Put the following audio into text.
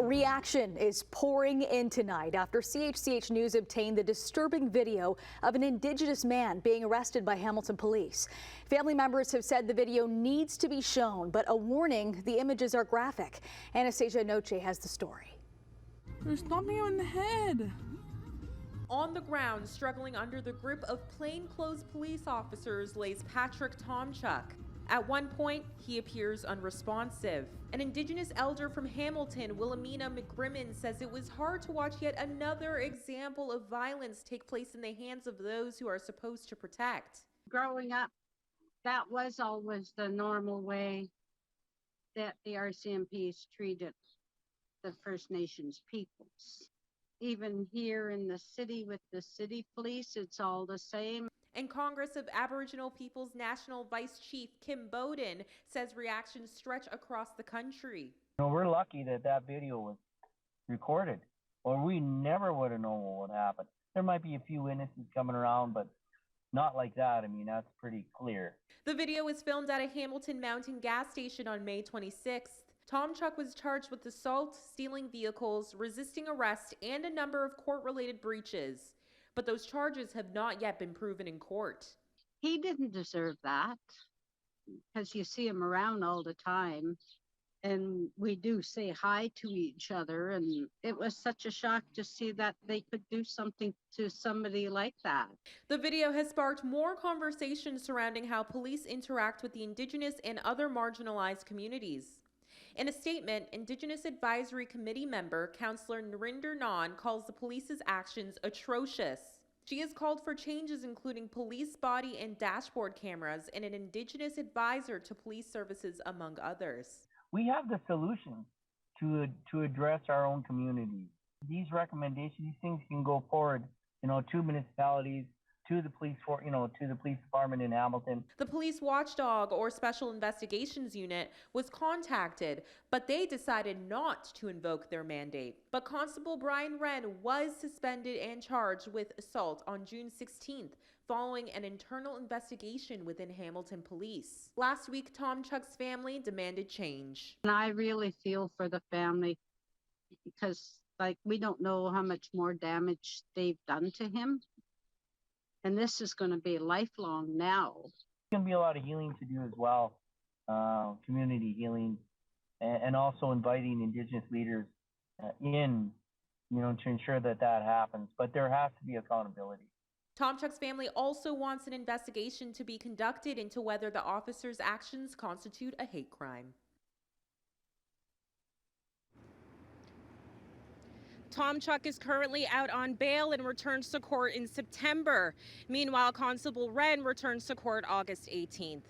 Reaction is pouring in tonight after CHCH News obtained the disturbing video of an Indigenous man being arrested by Hamilton police. Family members have said the video needs to be shown, but a warning, the images are graphic. Anastasia Noche has the story. They're stomping him in the head. On the ground, struggling under the grip of plainclothes police officers, lays Patrick Tomchuk. At one point, he appears unresponsive. An Indigenous elder from Hamilton, Wilamina McGrimmond, says it was hard to watch yet another example of violence take place in the hands of those who are supposed to protect. Growing up, that was always the normal way that the RCMPs treated the First Nations peoples. Even here in the city with the city police, it's all the same. And Congress of Aboriginal Peoples National Vice Chief Kim Beaudin says reactions stretch across the country. We're lucky that that video was recorded, or we never would have known what would happen. There might be a few witnesses coming around, but not like that. I mean, that's pretty clear. The video was filmed at a Hamilton Mountain gas station on May 26th. Tomchuk was charged with assault, stealing vehicles, resisting arrest, and a number of court-related breaches. But those charges have not yet been proven in court. He didn't deserve that, because you see him around all the time, and we do say hi to each other, and it was such a shock to see that they could do something to somebody like that. The video has sparked more conversation surrounding how police interact with the Indigenous and other marginalized communities. In a statement, Indigenous Advisory Committee member Councillor Narinder Nan calls the police's actions atrocious. She has called for changes including police body and dashboard cameras and an Indigenous advisor to police services, among others. We have the solutions to address our own communities. These recommendations, these things can go forward, to municipalities, to the police to the police department in Hamilton. The police watchdog or special investigations unit was contacted, but they decided not to invoke their mandate. But Constable Brian Wren was suspended and charged with assault on June 16th, following an internal investigation within Hamilton Police. Last week, Tomchuk's family demanded change. And I really feel for the family, because we don't know how much more damage they've done to him. And this is going to be lifelong now. There's going to be a lot of healing to do as well, community healing, and also inviting Indigenous leaders in, to ensure that happens. But there has to be accountability. Tomchuk's family also wants an investigation to be conducted into whether the officer's actions constitute a hate crime. Tomchuk is currently out on bail and returns to court in September. Meanwhile, Constable Wren returns to court August 18th.